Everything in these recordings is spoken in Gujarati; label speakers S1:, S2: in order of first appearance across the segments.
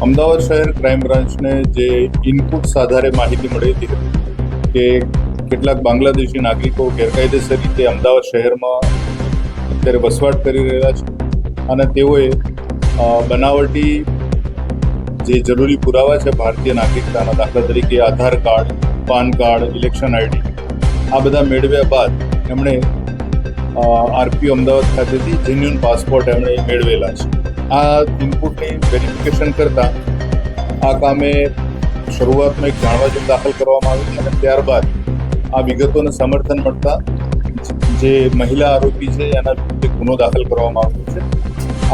S1: અમદાવાદ શહેર ક્રાઇમ બ્રાન્ચને જે ઇનપુટ્સ આધારે માહિતી મળી હતી કે કેટલાક બાંગ્લાદેશી નાગરિકો ગેરકાયદેસર રીતે અમદાવાદ શહેરમાં અત્યારે વસવાટ કરી રહ્યા છે અને તેઓએ બનાવટી જે જરૂરી પુરાવા છે ભારતીય નાગરિકતાના, દાખલા તરીકે Aadhaar card, PAN card, election ID, આ બધા મેળવ્યા બાદ એમણે આરપીઓ અમદાવાદ ખાતેથી જેન્યુઅન પાસપોર્ટ એમણે મેળવેલા છે. આ ઇનપુટની વેરિફિકેશન કરતા આ કામે શરૂઆતમાં એક જાણવાજોગ દાખલ કરવામાં આવી અને ત્યારબાદ આ વિગતોને સમર્થન મળતા જે મહિલા આરોપી છે એના વિરુદ્ધ ગુનો દાખલ કરવામાં આવ્યો છે.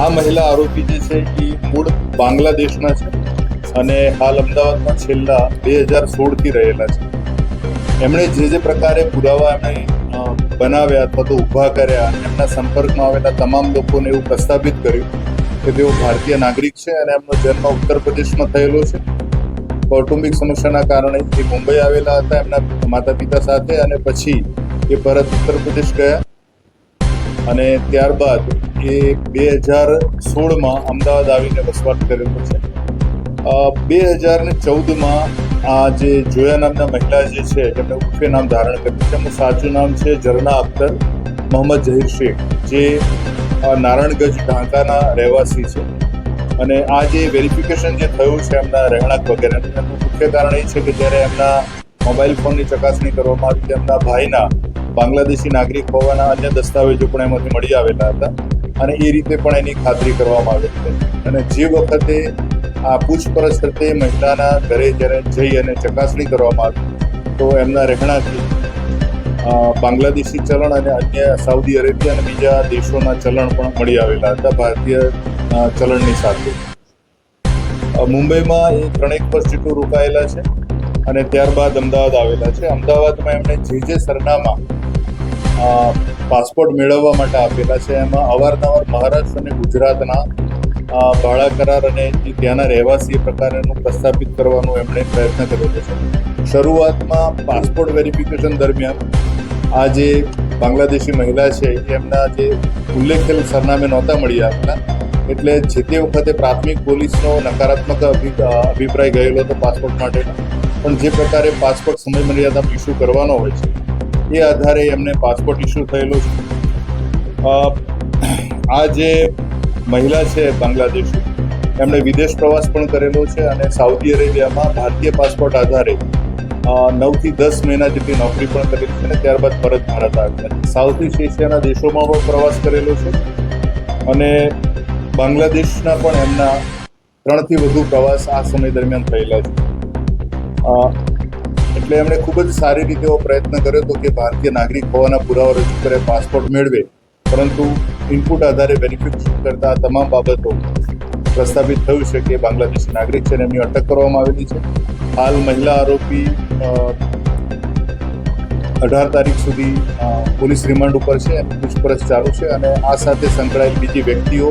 S1: આ મહિલા આરોપી જે છે એ મૂળ બાંગ્લાદેશના છે અને હાલ અમદાવાદમાં છેલ્લા 2016થી રહેલા છે. એમણે જે પ્રકારે પુરાવા એમણે બનાવ્યા અથવા તો ઊભા કર્યા, એમના સંપર્કમાં આવેલા તમામ લોકોને એવું પ્રસ્થાપિત કર્યું કે તેઓ ભારતીય નાગરિક છે અને એમનો જન્મ ઉત્તર પ્રદેશમાં થયેલો છે. કૌટુંબિક સમસ્યાના કારણે એ મુંબઈ આવેલા હતા એમના માતા પિતા સાથે અને પછી એ પરત ઉત્તર પ્રદેશ ગયા અને ત્યારબાદ એ 2016માં અમદાવાદ આવીને વસવાટ કરેલો છે. 2014માં આ જે જોયા નામના મહિલા જે છે જેમને ઉર્ફે નામ ધારણ કર્યું છે, એમનું સાચું નામ છે ઝરના અખ્તર મોહમ્મદ ઝહીર શેખ, જે નારાયણગંજ ઢાકાના રહેવાસી છે. અને આ જે વેરિફિકેશન જે થયું છે એમના રહેણાંક વગેરેનું, એનું મુખ્ય કારણ એ છે કે જ્યારે એમના મોબાઈલ ફોનની ચકાસણી કરવામાં આવી તેમના ભાઈના બાંગ્લાદેશી નાગરિક હોવાના અન્ય દસ્તાવેજો પણ એમાંથી મળી આવેલા હતા અને એ રીતે પણ એની ખાતરી કરવામાં આવી હતી. અને જે વખતે આ પૂછપરછ કરતે મહિલાના ઘરે જ્યારે જઈ અને ચકાસણી કરવામાં આવી તો એમના રહેણાંકથી બાંગ્લાદેશી ચલણ અને અન્ય સાઉદી અરેબિયા અને બીજા દેશોના ચલણ પણ મળી આવેલા હતા ભારતીય ચલણની સાથે. મુંબઈમાં એ 3 વર્ષ જેટલું રોકાયેલા છે અને ત્યારબાદ અમદાવાદ આવેલા છે. અમદાવાદમાં એમણે જે સરનામા પાસપોર્ટ મેળવવા માટે આપેલા છે એમાં અવારનવાર મહારાષ્ટ્ર અને ગુજરાતના ભાડા કરાર અને ત્યાંના રહેવાસી એ પ્રકારનું પ્રસ્થાપિત કરવાનો એમણે પ્રયત્ન કરેલો છે. શરૂઆતમાં પાસપોર્ટ વેરિફિકેશન દરમિયાન આ જે બાંગ્લાદેશી મહિલા છે એમના જે ઉલ્લેખેલ સરનામે નહોતા મળી આવેલા, એટલે જે તે વખતે પ્રાથમિક પોલીસનો નકારાત્મક અભિપ્રાય ગયેલો હતો પાસપોર્ટ માટેનો. પણ જે પ્રકારે પાસપોર્ટ સમય મર્યાદામાં ઇસ્યુ કરવાનો હોય છે એ આધારે એમને પાસપોર્ટ ઇસ્યુ થયેલો છે. આ જે મહિલા છે બાંગ્લાદેશી, એમણે વિદેશ પ્રવાસ પણ કરેલો છે અને સાઉદી અરેબિયામાં ભારતીય પાસપોર્ટ આધારે 9 થી 10 મહિના જેટલી નોકરી પણ કરેલી છે અને ત્યારબાદ પરત ભારત આવેલા છે. સાઉથ ઈસ્ટ એશિયાના દેશોમાં પણ પ્રવાસ કરેલો છે અને બાંગ્લાદેશના પણ એમના 3 થી વધુ પ્રવાસ આ સમય દરમિયાન થયેલા છે. એટલે એમણે ખૂબ જ સારી રીતે એવો પ્રયત્ન કર્યો હતો કે ભારતીય નાગરિક હોવાના પુરાવા રજૂ કરે, પાસપોર્ટ મેળવે, પરંતુ ઇનપુટ આધારે વેરિફિકેશન કરતા તમામ બાબતો પ્રસ્થાપિત થયું છે કે બાંગ્લાદેશી નાગરિક છે અને એમની અટક કરવામાં આવેલી છે. હાલ મહિલા આરોપી 18 તારીખ સુધી પોલીસ રિમાન્ડ ઉપર છે અને પૂછપરછ ચાલુ છે અને આ સાથે સંકળાયેલ બીજી વ્યક્તિઓ,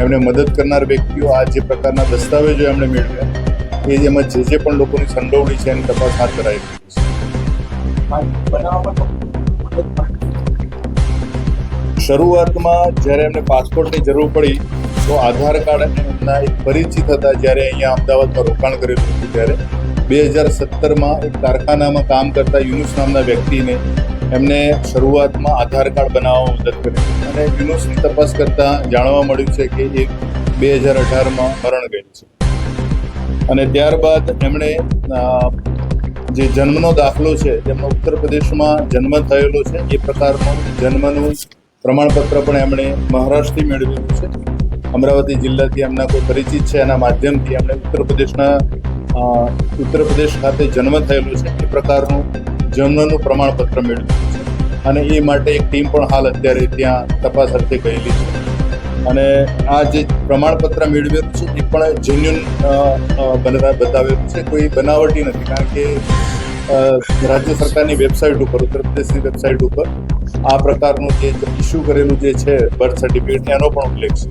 S1: એમને મદદ કરનાર વ્યક્તિઓ, આ જે પ્રકારના દસ્તાવેજો એમણે મેળવ્યા એ જેમાં જે પણ લોકોની સંડોવણી છે એની તપાસ હાથ ધરાઈ રહી છે. શરૂઆતમાં જ્યારે એમને પાસપોર્ટની જરૂર પડી તો આધાર કાર્ડ એમના એક પરિચિત હતા, જ્યારે અહીંયા અમદાવાદમાં રોકાણ કરેલું હતું ત્યારે 2017માં એક કારખાનામાં કામ કરતા યુનુસ નામના વ્યક્તિને એમને શરૂઆતમાં આધાર કાર્ડ બનાવવામાં મદદ કરી અને યુનુસની તપાસ કરતાં જાણવા મળ્યું છે કે એ 2018માં મરણ ગયેલ છે. અને ત્યારબાદ એમણે જે જન્મનો દાખલો છે, જેમનો ઉત્તર પ્રદેશમાં જન્મ થયેલો છે, એ પ્રકારનું જન્મનું પ્રમાણપત્ર પણ એમણે મહારાષ્ટ્રથી મેળવેલું છે. અમરાવતી જિલ્લાથી એમના કોઈ પરિચિત છે, એના માધ્યમથી એમણે ઉત્તર પ્રદેશ ખાતે જન્મ થયેલો છે એ પ્રકારનું જન્મનું પ્રમાણપત્ર મેળવ્યું છે અને એ માટે એક ટીમ પણ હાલ અત્યારે ત્યાં તપાસ અર્થે ગયેલી છે. અને આ જે પ્રમાણપત્ર મેળવેલું છે એ પણ જેન્યુઅન બતાવેલું છે, કોઈ બનાવટી નથી. કારણ કે રાજ્ય સરકારની વેબસાઇટ ઉપર, ઉત્તર પ્રદેશની વેબસાઇટ ઉપર આ પ્રકારનું જે ઇસ્યુ કરેલું જે છે બર્થ સર્ટિફિકેટ એનો પણ ઉલ્લેખ છે.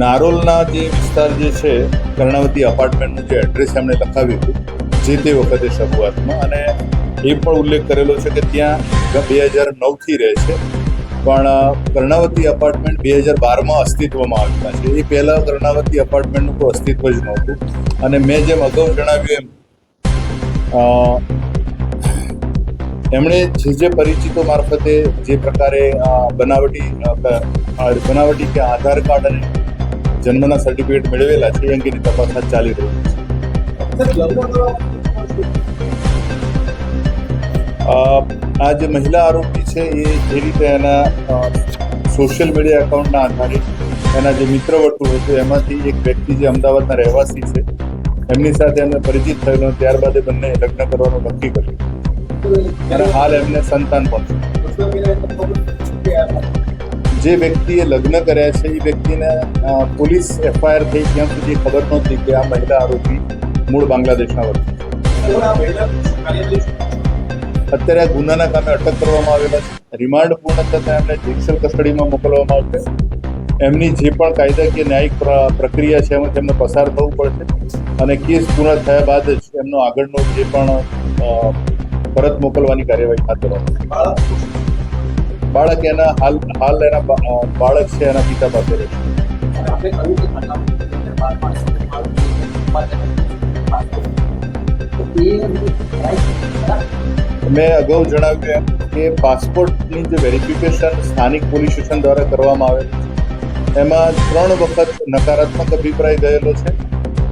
S1: નારોલના જે વિસ્તાર જે છે, કર્ણાવતી અપાર્ટમેન્ટનું જે એડ્રેસ એમણે લખાવ્યું હતું જે તે વખતે શરૂઆતમાં, અને એ પણ ઉલ્લેખ કરેલો છે કે ત્યાં 2009થી રહે છે, પણ કર્ણાવતી અપાર્ટમેન્ટ 2012માં અસ્તિત્વમાં આવેલા છે. એ પહેલાં કર્ણાવતી અપાર્ટમેન્ટનું કોઈ અસ્તિત્વ જ નહોતું. અને મેં જેમ અગાઉ જણાવ્યું એમ એમણે જે પરિચિતો મારફતે જે પ્રકારે બનાવટી કે આધાર કાર્ડ અને જન્મના સર્ટિફિકેટ મેળવેલા છે એ અંગેની તપાસ ચાલી રહી છે. આ જે મહિલા આરોપી છે એ જે રીતે એના સોશિયલ મીડિયા એકાઉન્ટના આધારે એના જે મિત્ર વર્તુળ હતું એમાંથી એક વ્યક્તિ જે અમદાવાદના રહેવાસી છે એમની સાથે એમને પરિચિત થયેલો, ત્યારબાદ એ બંને લગ્ન કરવાનું નક્કી કર્યું અને હાલ એમને સંતાન પણ છે. જે વ્યક્તિએ લગ્ન કર્યા છે એ વ્યક્તિને પોલીસ FIR થઈ ત્યાં સુધી ખબર નહોતી કે આ મહિલા આરોપી મૂળ બાંગ્લાદેશના વતની છે. અત્યારે આ ગુનાના કામે અટક કરવામાં આવેલા છે. રિમાન્ડ પૂર્ણ થતાં એમને જ્યુડિશિયલ કસ્ટડીમાં મોકલવામાં આવશે. એમની જે પણ કાયદાકીય ન્યાયિક પ્રક્રિયા છે એમાં તેમને પસાર થવું પડશે અને કેસ પૂર્ણ થયા બાદ જ એમનો આગળનો જે પણ પરત મોકલવાની કાર્યવાહી હાથ ધરવામાં. બાળક એના હાલ એના બાળક છે એના પિતા પાસે રહે છે. મેં અગાઉ જણાવ્યું એમ કે પાસપોર્ટની જે વેરિફિકેશન સ્થાનિક પોલીસ સ્ટેશન દ્વારા કરવામાં આવેલું છે એમાં 3 વખત નકારાત્મક અભિપ્રાય ગયેલો છે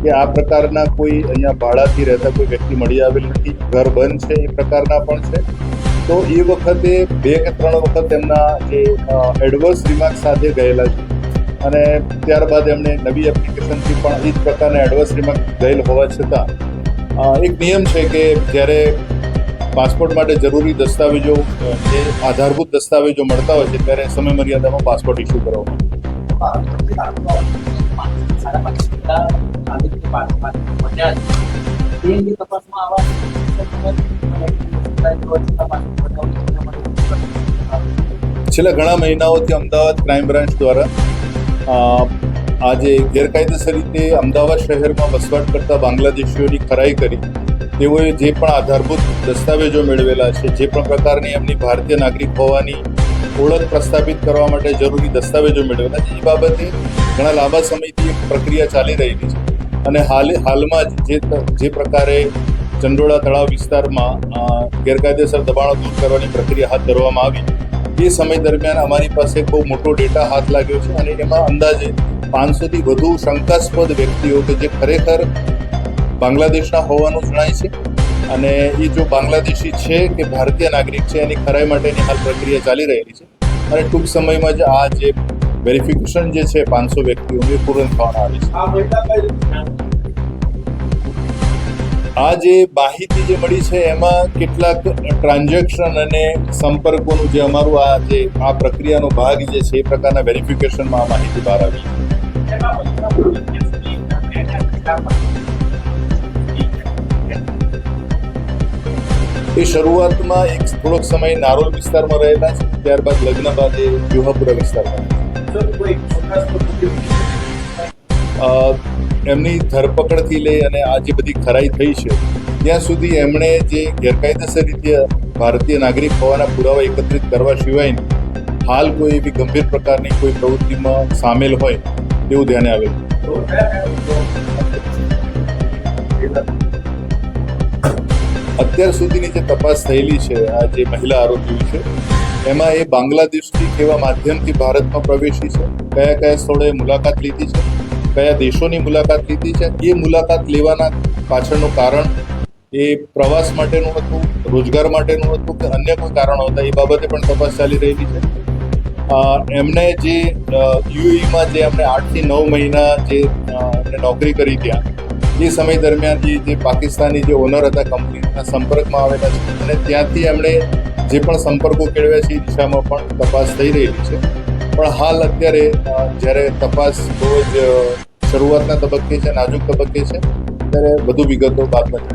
S1: કે આ પ્રકારના કોઈ અહીંયા ભાડાથી રહેતા કોઈ વ્યક્તિ મળી આવેલ નથી, ઘર બંધ છે, એ પ્રકારના પણ છે. તો એ વખતે 2 કે 3 વખત એમના જે એડવર્સ રિમાર્ક સાથે ગયેલા છે અને ત્યારબાદ એમણે નવી એપ્લિકેશનથી પણ એ જ પ્રકારના એડવર્સ રિમાર્ક ગયેલ હોવા છતાં એક નિયમ છે કે જ્યારે પાસપોર્ટ માટે જરૂરી દસ્તાવેજો જે આધારભૂત દસ્તાવેજો મળતા હોય છે ત્યારે સમય મર્યાદામાં પાસપોર્ટ ઇસ્યુ કરવામાં છેલ્લા ઘણા મહિનાઓથી અમદાવાદ ક્રાઇમ બ્રાન્ચ દ્વારા આ જે ગેરકાયદેસર રીતે અમદાવાદ શહેરમાં વસવાટ કરતા બાંગ્લાદેશીઓની ખરાઈ કરી તેઓએ જે પણ આધારભૂત દસ્તાવેજો મેળવેલા છે, જે પણ પ્રકારની એમની ભારતીય નાગરિક હોવાની ઓળખ પ્રસ્થાપિત કરવા માટે જરૂરી દસ્તાવેજો મેળવેલા છે, એ બાબતે ઘણા લાંબા સમયથી એક પ્રક્રિયા ચાલી રહેલી છે. અને હાલમાં જે પ્રકારે ચંડોળા તળાવ વિસ્તારમાં ગેરકાયદેસર દબાણો દૂર કરવાની પ્રક્રિયા હાથ ધરવામાં આવી એ સમય દરમિયાન અમારી પાસે બહુ મોટો ડેટા હાથ લાગ્યો છે અને એમાં અંદાજે 500થી વધુ શંકાસ્પદ વ્યક્તિઓ કે જે ખરેખર બાંગ્લાદેશના હોવાનું જણાય છે અને એ જો બાંગ્લાદેશી છે કે ભારતીય નાગરિક છે એની ખરાઈ માટેની હાલ પ્રક્રિયા ચાલી રહેલી છે અને ટૂંક સમયમાં જ આ જે વેરિફિકેશન જે છે 500 વ્યક્તિઓનું એ પૂર્ણ થવાના આવે છે. આ જે માહિતી જે મળી છે એમાં કેટલાક ટ્રાન્ઝેક્શન અને સંપર્કોનું જે અમારું આ પ્રક્રિયાનો ભાગ જે છે એ પ્રકારના વેરિફિકેશનમાં આ માહિતી બહાર આવી. એ શરૂઆતમાં એક થોડોક સમય નારોલ વિસ્તારમાં રહેલા છે, ત્યારબાદ લગ્ન બાદ એ જુહાપુરા વિસ્તારમાં એમની ધરપકડથી લઈ અને આ જે બધી ખરાઈ થઈ છે ત્યાં સુધી એમણે જે ગેરકાયદેસર રીતે ભારતીય નાગરિક હોવાના પુરાવા એકત્રિત કરવા સિવાયની હાલ કોઈ એવી ગંભીર પ્રકારની કોઈ પ્રવૃત્તિમાં સામેલ હોય તેવું ધ્યાને આવેલું. અત્યાર સુધીની જે તપાસ થયેલી છે આ જે મહિલા આરોપીઓ છે એમાં એ બાંગ્લાદેશથી કેવા માધ્યમથી ભારતમાં પ્રવેશી છે, કયા કયા સ્થળોએ મુલાકાત લીધી છે, કયા દેશોની મુલાકાત લીધી છે, એ મુલાકાત લેવાના પાછળનું કારણ એ પ્રવાસ માટેનું હતું, રોજગાર માટેનું હતું કે અન્ય કોઈ કારણો હતા એ બાબતે પણ તપાસ ચાલી રહેલી છે. એમણે જે UAEમાં જે એમણે 8 થી 9 મહિના જે એમણે નોકરી કરી ત્યાં એ સમય દરમિયાન જે પાકિસ્તાની જે ઓનર હતા કંપનીના સંપર્કમાં આવેલા છે અને ત્યાંથી એમણે જે પણ સંપર્કો કેળવ્યા છે એ દિશામાં પણ તપાસ થઈ રહેલી છે. પણ હાલ અત્યારે જ્યારે તપાસ બહુ જ શરૂઆતના તબક્કે છે, નાજુક તબક્કે છે, ત્યારે વધુ વિગતો બાદમાં